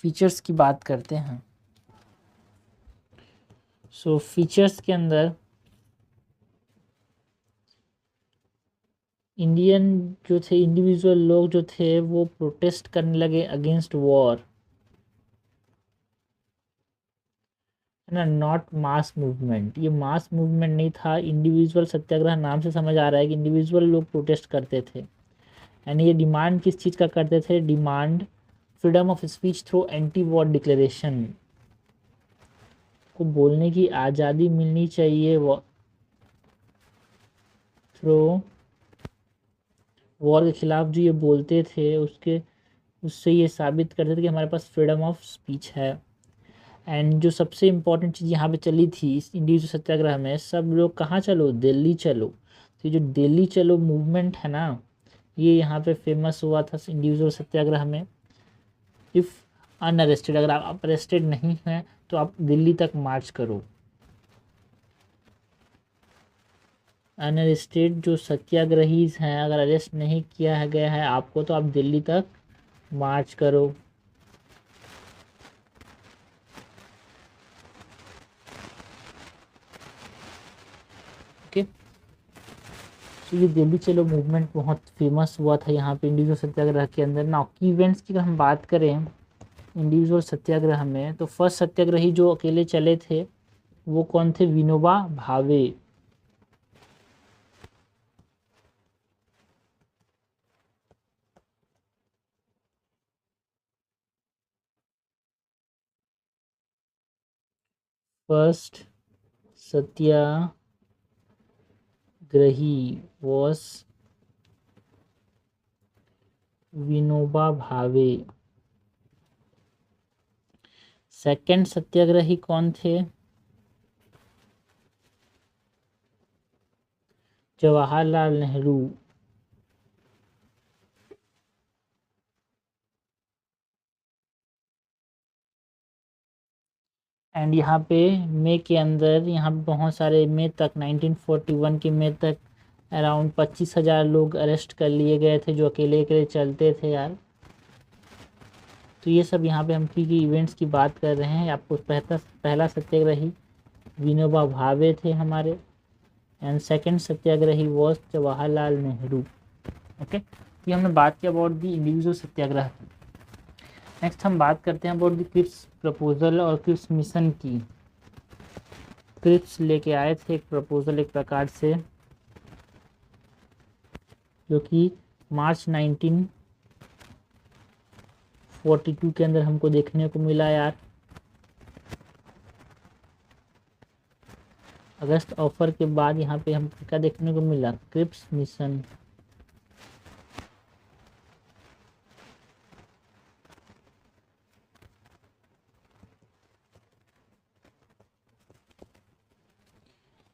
S1: फीचर्स की बात करते हैं। सो फीचर्स के अंदर इंडियन जो थे, इंडिविजुअल लोग जो थे वो प्रोटेस्ट करने लगे अगेंस्ट वॉर, है ना, नॉट मास मूवमेंट। ये मास मूवमेंट नहीं था, इंडिविजुअल सत्याग्रह नाम से समझ आ रहा है कि इंडिविजुअल लोग प्रोटेस्ट करते थे। एंड ये डिमांड किस चीज़ का करते थे, demand freedom of speech through anti war declaration, को बोलने की आज़ादी मिलनी चाहिए थ्रू वॉर के खिलाफ जो ये बोलते थे, उससे ये साबित करते थे कि हमारे पास फ्रीडम ऑफ स्पीच है। एंड जो सबसे इम्पोर्टेंट चीज़ यहाँ पे चली थी इस इंडिविजुअल सत्याग्रह में, सब लोग कहाँ चलो, दिल्ली चलो। तो ये जो दिल्ली चलो मूवमेंट है ना, ये यहाँ पे फेमस हुआ था इंडिविजुअल सत्याग्रह में। इफ़ अनअरेस्टेड, अगर आप अरेस्टेड नहीं हैं तो आप दिल्ली तक मार्च करो। अनअरेस्टेड जो सत्याग्रही हैं, अगर अरेस्ट नहीं किया गया है आपको, तो आप दिल्ली तक मार्च करो। ओके, तो ये दिल्ली चलो मूवमेंट बहुत फेमस हुआ था यहाँ पे इंडिविजुअल सत्याग्रह के अंदर। नाउ की इवेंट्स की अगर हम बात करें इंडिविजुअल सत्याग्रह में, तो फर्स्ट सत्याग्रही जो अकेले चले थे वो कौन थे, Vinoba Bhave. First Satyagrahi was Vinoba Bhave. Second सत्याग्रही कौन थे, जवाहरलाल नेहरू। एंड यहाँ पे मई के अंदर, यहाँ पे बहुत सारे मई तक 1941 के मई तक अराउंड 25,000 लोग अरेस्ट कर लिए गए थे जो अकेले अकेले चलते थे यार। तो ये सब यहाँ पे हम की इवेंट्स की बात कर रहे हैं। आपको पहला सत्याग्रही विनोबा भावे थे हमारे, and second satyagrahi was Jawaharlal Nehru. Okay, ये हमने बात किया अबाउट दी इंडिविजुअल सत्याग्रह की। नेक्स्ट हम बात करते हैं अबाउट द क्रिप्स प्रपोजल और क्रिप्स मिशन की। क्रिप्स लेके आए थे एक प्रपोजल एक प्रकार से, जो कि मार्च 1942 के अंदर हमको देखने को मिला यार। अगस्त ऑफर के बाद यहाँ पे हमको क्या देखने को मिला, क्रिप्स मिशन।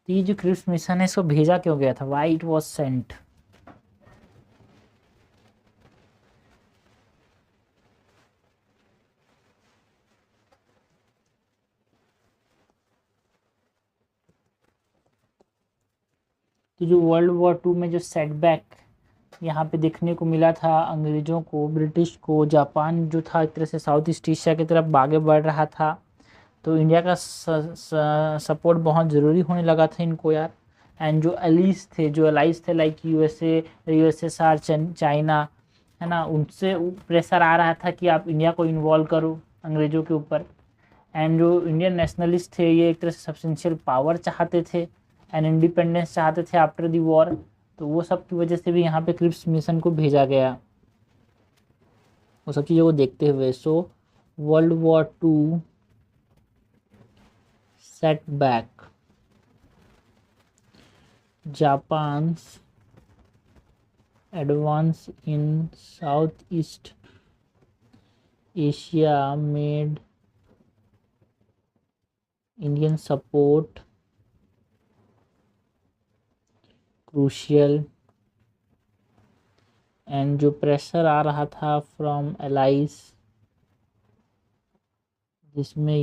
S1: तो ये जो क्रिप्स मिशन है इसको भेजा क्यों गया था, वाई इट वॉज सेंट। तो जो वर्ल्ड वॉर 2 में जो सेटबैक यहाँ पे देखने को मिला था अंग्रेज़ों को, ब्रिटिश को, जापान जो था एक तरह से साउथ ईस्ट एशिया की तरफ आगे बढ़ रहा था, तो इंडिया का सपोर्ट बहुत ज़रूरी होने लगा था इनको यार। एंड जो अलाइज थे लाइक यूएसएसआर, चाइना, है ना, उनसे प्रेशर आ रहा था कि आप इंडिया को इन्वॉल्व करो अंग्रेज़ों के ऊपर। एंड जो इंडियन नेशनलिस्ट थे ये एक तरह से सब्सटेंशियल पावर चाहते थे एंड इंडिपेंडेंस चाहते थे आफ्टर द वॉर, तो वो सब की वजह से भी यहाँ पे क्रिप्स मिशन को भेजा गया, वो सब चीज़ों को देखते हुए। So world war 2 setback, Japan's advance in Southeast Asia made Indian support crucial, and जो प्रेशर आ रहा था फ्रॉम एलाइज जिसमें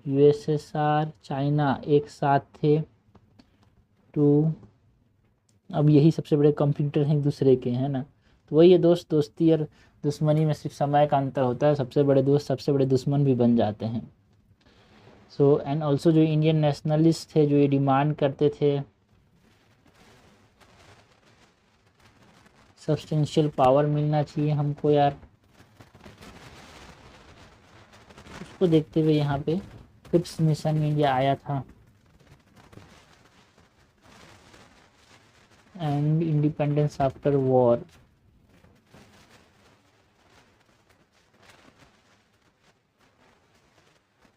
S1: यूएसएसआर, चाइना एक साथ थे, टू अब यही सबसे बड़े कंप्यूटर हैं एक दूसरे के, है ना। तो वही है दोस्ती और दुश्मनी में सिर्फ समय का अंतर होता है, सबसे बड़े दोस्त सबसे बड़े दुश्मन भी बन जाते हैं। सो एंड ऑल्सो जो इंडियन नेशनलिस्ट थे जो ये डिमांड करते थे सब्सटेंशियल पावर मिलना चाहिए हमको यार, उसको देखते हुए यहाँ पे क्रिप्स मिशन में इंडिया आया था। And independence after war,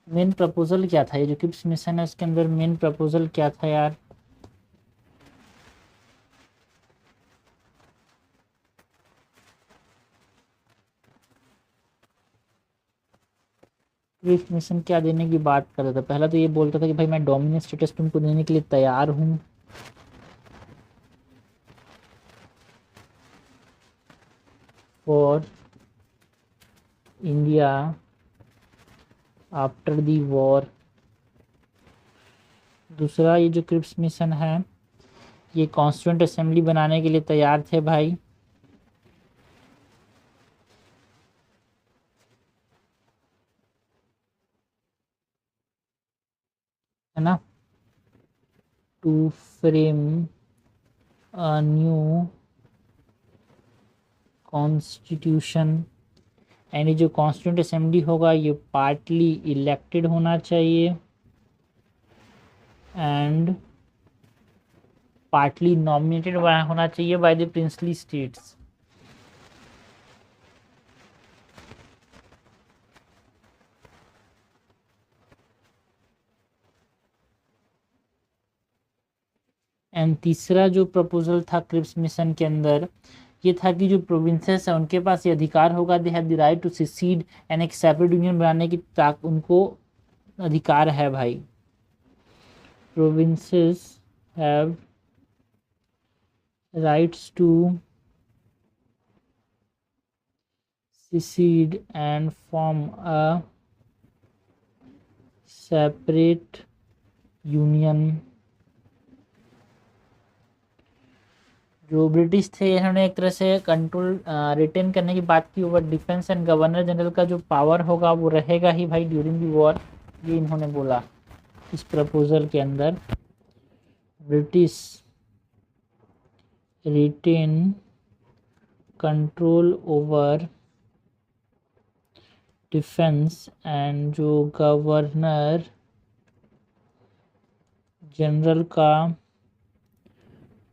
S1: main proposal क्या था, ये जो क्रिप्स मिशन है उसके अंदर मेन प्रपोजल क्या था यार? क्रिप्स मिशन क्या देने की बात कर रहा था? पहला तो ये बोलता था कि भाई मैं डोमिनेंट स्टेटस तुमको देने के लिए तैयार हूँ, for India after the war. दूसरा ये जो क्रिप्स मिशन है ये कॉन्स्टिट्यूंट असेंबली बनाने के लिए तैयार थे भाई, है ना, to frame a new constitution. And ये जो कॉन्स्टिट्यूंट असेंबली होगा ये पार्टली इलेक्टेड होना चाहिए एंड पार्टली नॉमिनेटेड होना चाहिए by the princely states. And तीसरा जो प्रपोजल था क्रिप्स मिशन के अंदर ये था कि जो प्रोविंसेस है उनके पास ये अधिकार होगा, they have the right to secede and एक सेपरेट यूनियन बनाने की उनको अधिकार है भाई। Provinces have rights to secede and form a separate union। जो ब्रिटिश थे इन्होंने एक तरह से कंट्रोल रिटेन करने की बात की over defence and governor general का जो पावर होगा वो रहेगा ही भाई ड्यूरिंग दी वॉर, ये इन्होंने बोला इस प्रपोजल के अंदर। British retain control over defence and जो गवर्नर जनरल का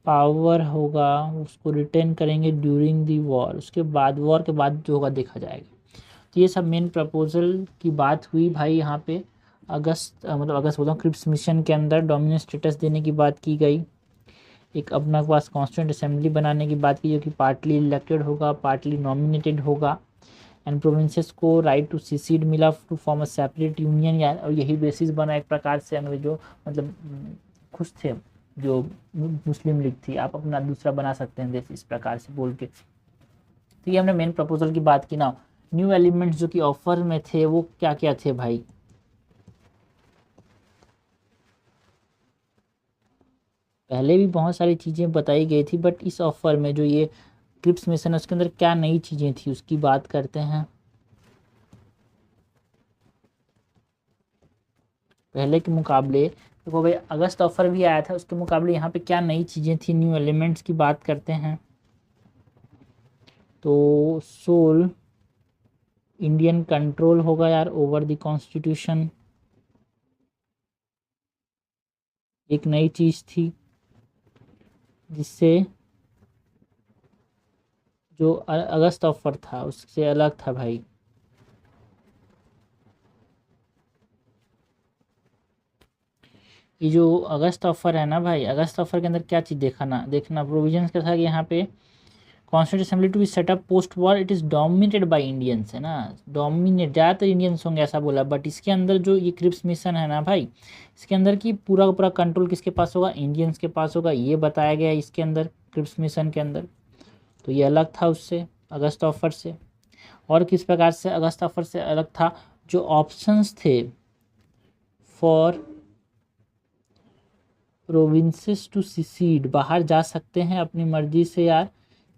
S1: पावर होगा उसको रिटेन करेंगे ड्यूरिंग दी वॉर, उसके बाद वॉर के बाद जो होगा देखा जाएगा। तो ये सब मेन प्रपोजल की बात हुई भाई यहाँ पे अगस्त बोलता हूँ क्रिप्स मिशन के अंदर डोमिनेंट स्टेटस देने की बात की गई, एक अपना पास कॉन्स्टिट्यूंट असेंबली बनाने की बात की जो कि पार्टली इलेक्टेड होगा पार्टली नॉमिनेटेड होगा, एंड प्रोविंसेस को राइट टू सीसीड मिला to form a separate union यार, और यही बेसिस बना एक प्रकार से अंग्रेजों खुश थे जो मुस्लिम लीग थी, आप अपना दूसरा बना सकते हैं देश इस प्रकार से बोल के। तो ये हमने मेन प्रपोजल की बात की ना। न्यू एलिमेंट्स जो कि ऑफर में थे वो क्या क्या थे भाई? पहले भी बहुत सारी चीज़ें बताई गई थी, बट इस ऑफर में जो ये क्रिप्स मिशन है उसके अंदर क्या नई चीज़ें थी उसकी बात करते हैं। पहले के मुकाबले देखो भाई, अगस्त ऑफर भी आया था, उसके मुकाबले यहाँ पे क्या नई चीज़ें थी, न्यू एलिमेंट्स की बात करते हैं। तो सोल इंडियन कंट्रोल होगा यार ओवर द कॉन्स्टिट्यूशन, एक नई चीज़ थी जिससे जो अगस्त ऑफर था उससे अलग था भाई। ये जो अगस्त ऑफर है ना भाई, अगस्त ऑफर के अंदर क्या चीज़ देखना प्रोविजंस क्या था कि यहाँ पे constitution assembly to be set up post war it is dominated by Indians, है ना, डोमिनेट ज़्यादातर इंडियंस होंगे ऐसा बोला, बट इसके अंदर जो ये क्रिप्स मिशन है ना भाई, इसके अंदर की पूरा का पूरा कंट्रोल किसके पास होगा, इंडियंस के पास होगा, ये बताया गया है इसके अंदर क्रिप्स मिशन के अंदर। तो ये अलग था उससे, अगस्त ऑफर से। और किस प्रकार से अगस्त ऑफर से अलग था, जो ऑप्शंस थे फॉर प्रोविंसेस टू सिसीड, बाहर जा सकते हैं अपनी मर्जी से यार,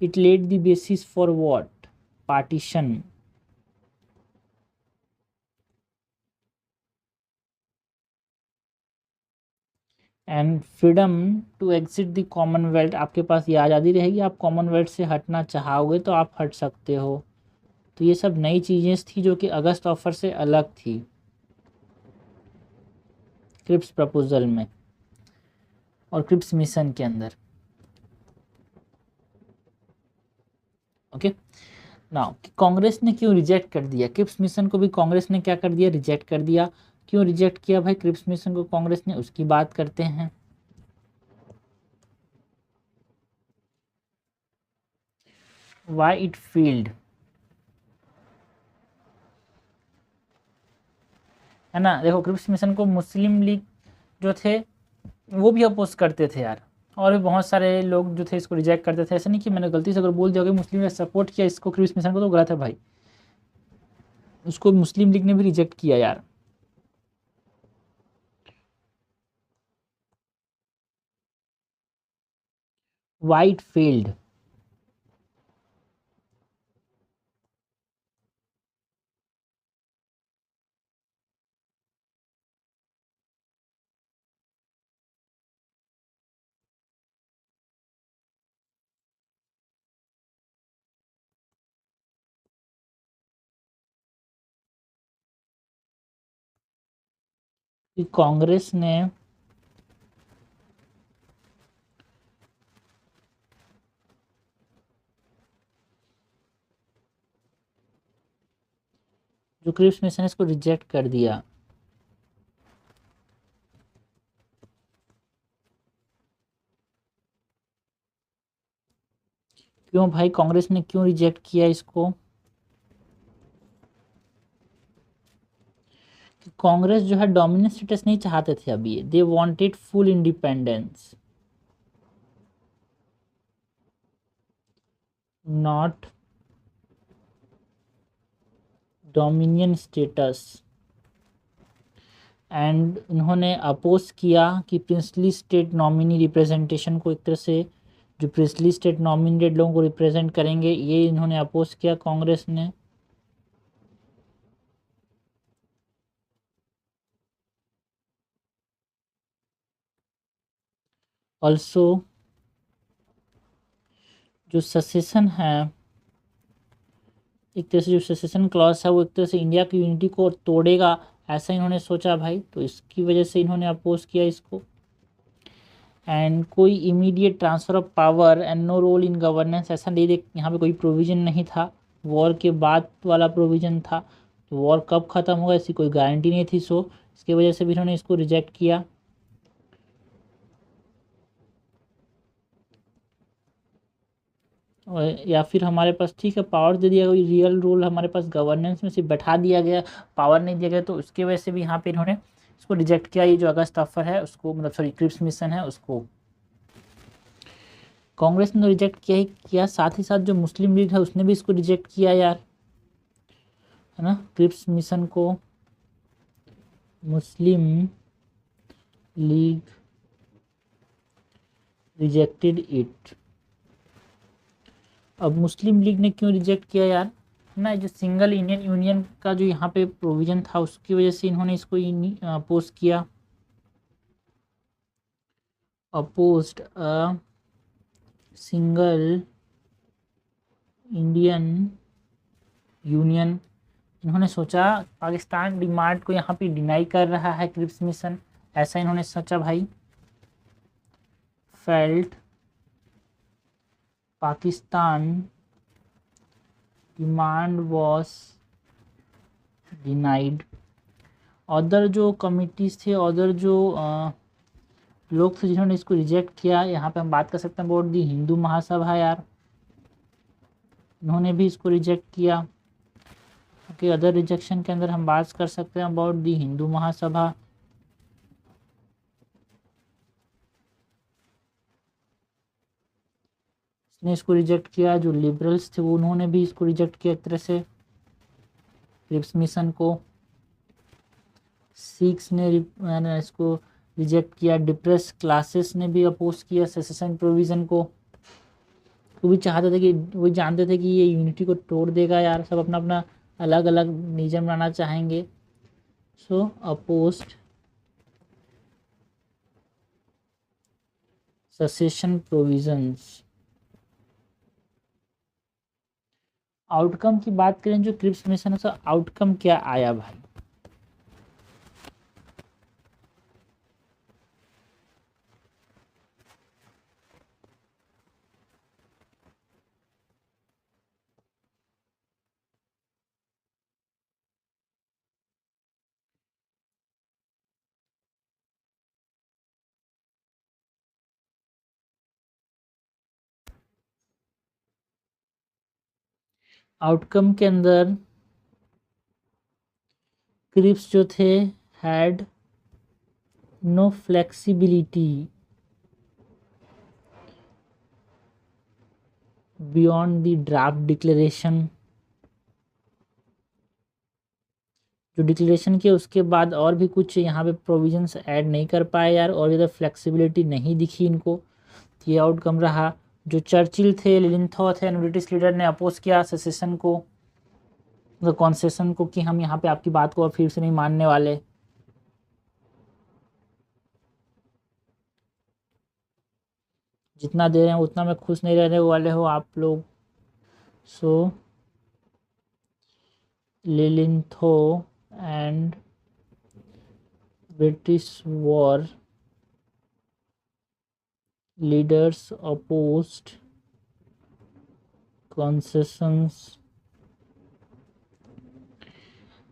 S1: it led the basis for what, partition, and freedom to exit the Commonwealth, आपके पास ये आज़ादी रहेगी, आप कॉमनवेल्थ से हटना चाहोगे तो आप हट सकते हो। तो ये सब नई चीज़ें थी जो कि अगस्त ऑफर से अलग थी क्रिप्स प्रपोजल में और क्रिप्स मिशन के अंदर। ओके, नाउ कांग्रेस ने क्यों रिजेक्ट कर दिया क्रिप्स मिशन को, भी कांग्रेस ने क्या कर दिया, रिजेक्ट कर दिया। क्यों रिजेक्ट किया भाई क्रिप्स मिशन को कांग्रेस ने, उसकी बात करते हैं। वाई इट फील्ड, है ना, देखो क्रिप्स मिशन को मुस्लिम लीग जो थे वो भी अपोज करते थे यार, और भी बहुत सारे लोग जो थे इसको रिजेक्ट करते थे। ऐसा नहीं कि मैंने गलती से अगर बोल दिया कि मुस्लिम ने सपोर्ट किया इसको क्रिप्स मिशन को तो गलत है भाई, उसको मुस्लिम लीग ने भी रिजेक्ट किया यार। वाई इट फेल्ड, कि कांग्रेस ने जो क्रिप्स मिशन इसको रिजेक्ट कर दिया। क्यों भाई कांग्रेस ने क्यों रिजेक्ट किया इसको, कि कांग्रेस जो है डोमिनेंट स्टेटस नहीं चाहते थे अभी, they wanted full independence, not dominion status. And इन्होंने अपोज किया कि प्रिंसली स्टेट नॉमिनी रिप्रेजेंटेशन को, एक तरह से जो प्रिंसली स्टेट नॉमिनेटेड लोगों को रिप्रेजेंट करेंगे, ये इन्होंने अपोज किया कांग्रेस ने। ऑल्सो जो सेसेशन है, एक तरह से जो सेसेशन क्लॉज है वो एक तरह से इंडिया की यूनिटी को तोड़ेगा, ऐसा इन्होंने सोचा भाई, तो इसकी वजह से इन्होंने अपोज किया इसको। एंड कोई immediate transfer of power and no role in governance, ऐसा नहीं, देख यहाँ पे कोई प्रोविज़न नहीं था, वॉर के बाद वाला प्रोविज़न था, तो वॉर कब ख़त्म होगा इसकी कोई गारंटी नहीं थी, सो इसकी वजह से भी इन्होंने इसको रिजेक्ट किया। और या फिर हमारे पास ठीक है पावर दे दिया, कोई रियल रोल हमारे पास गवर्नेंस में सिर्फ बैठा दिया गया, पावर नहीं दिया गया, तो उसकी वजह से भी यहाँ पे इन्होंने इसको रिजेक्ट किया। ये जो अगस्त ऑफर है उसको, मतलब सॉरी क्रिप्स मिशन है उसको कांग्रेस ने तो रिजेक्ट किया ही किया, साथ ही साथ जो मुस्लिम लीग है उसने भी इसको रिजेक्ट किया यार, है ना, क्रिप्स मिशन को मुस्लिम लीग रिजेक्टेड इट। अब मुस्लिम लीग ने क्यों रिजेक्ट किया यार, ना जो सिंगल इंडियन यूनियन का जो यहाँ पे प्रोविजन था उसकी वजह से इन्होंने इसको अपोज किया। Opposed a single Indian union. इन्होंने सोचा पाकिस्तान डिमांड को यहाँ पे डिनाई कर रहा है क्रिप्स मिशन, ऐसा इन्होंने सोचा भाई। Felt Pakistan demand was denied. Other जो कमिटीज थे, अदर जो लोग थे जिन्होंने इसको रिजेक्ट किया, यहाँ पे हम बात कर सकते हैं अबाउट दी हिंदू महासभा यार, इन्होंने भी इसको रिजेक्ट किया। ओके, अदर रिजेक्शन के अंदर हम बात कर सकते हैं अबाउट दी हिंदू महासभा। इसने इसको रिजेक्ट किया। जो लिबरल्स थे वो उन्होंने भी इसको रिजेक्ट किया एक तरह से क्रिप्स मिशन को। सिक्स ने इसको रिजेक्ट किया। डिप्रेस क्लासेस ने भी अपोज किया सेसेशन प्रोविज़न को। वो भी चाहते थे कि, वो जानते थे कि ये यूनिटी को तोड़ देगा यार, सब अपना अपना अलग अलग निजम बनाना चाहेंगे। सो अपोज्ड सेसेशन प्रोविजंस। आउटकम की बात करें जो क्रिप्स मिशन है, तो आउटकम क्या आया भाई। आउटकम के अंदर क्रिप्स जो थे had no flexibility beyond the draft declaration. जो डिक्लेरेशन किया उसके बाद और भी कुछ यहाँ पे प्रोविजंस ऐड नहीं कर पाए यार, और ज़्यादा फ्लेक्सिबिलिटी नहीं दिखी इनको। ये आउटकम रहा। जो चर्चिल थे, लिलिंथो थे, ब्रिटिश लीडर ने अपोज किया सेसेशन को, कॉन्सेशन को, कि हम यहाँ पे आपकी बात को और फिर से नहीं मानने वाले। जितना दे रहे हैं उतना में खुश नहीं रहने वाले हो आप लोग। So Linlithgow and British war leaders opposed concessions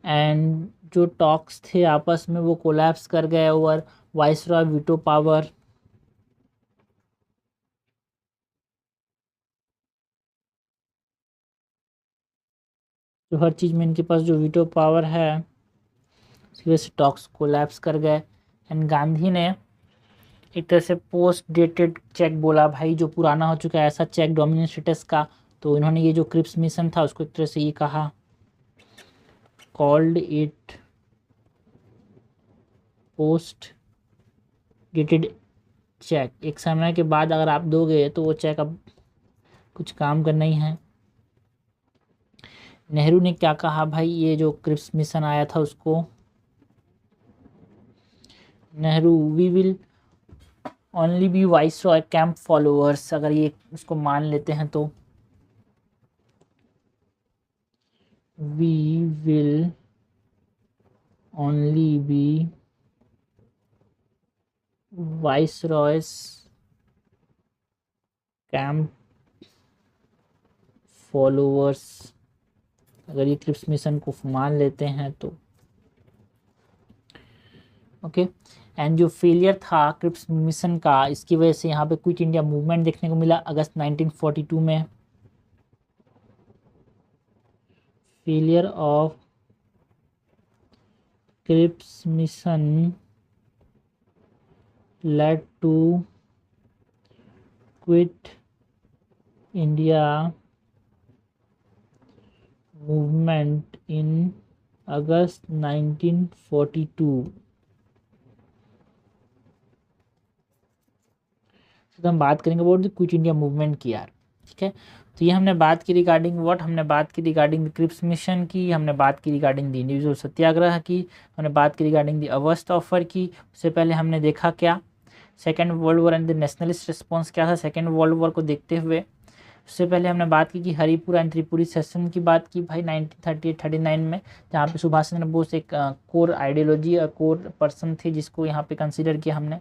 S1: and जो टॉक्स थे आपस में वो कोलैप्स कर गए ओवर वाइसरॉय वीटो पावर। जो हर चीज़ में इनके पास जो वीटो पावर है उसकी वजह से टॉक्स कोलैप्स कर गए। एंड गांधी ने एक तरह से पोस्ट डेटेड चेक बोला भाई, जो पुराना हो चुका है ऐसा चेक डोमिनेंट स्टेटस का। तो इन्होंने ये जो क्रिप्स मिशन था उसको एक तरह से ये कहा, called it post dated cheque. एक समय के बाद अगर आप दोगे तो वो चेक अब कुछ काम का नहीं है। नेहरू ने क्या कहा भाई, ये जो क्रिप्स मिशन आया था उसको, Nehru we will only be viceroy camp followers, अगर ये उसको मान लेते हैं तो, we will only be viceroy's camp followers, अगर ये क्रिप्स मिशन को मान लेते हैं तो। ओके, एंड जो फेलियर था क्रिप्स मिशन का, इसकी वजह से यहाँ पे क्विट इंडिया मूवमेंट देखने को मिला अगस्त 1942 में। Failure of Cripps mission led to quit India movement in August 1942। तो हम बात करेंगे about the quit India movement की यार, ठीक है। तो ये हमने बात की रिगार्डिंग व्हाट, हमने बात की रिगार्डिंग द क्रिप्स मिशन की, हमने बात की रिगार्डिंग द इंडिविजुअल सत्याग्रह की, हमने बात की रिगार्डिंग द अगस्त ऑफर की। उससे पहले हमने देखा क्या, second world war and the nationalist response क्या था सेकेंड वर्ल्ड वॉर को देखते हुए। उससे पहले हमने बात की कि हरिपुरा एंड त्रिपुरी सेशन की बात की भाई 1938-39 में, जहाँ पे सुभाष चंद्र बोस एक कोर आइडियोलॉजी और कोर पर्सन थे जिसको यहाँ पे कंसीडर किया हमने।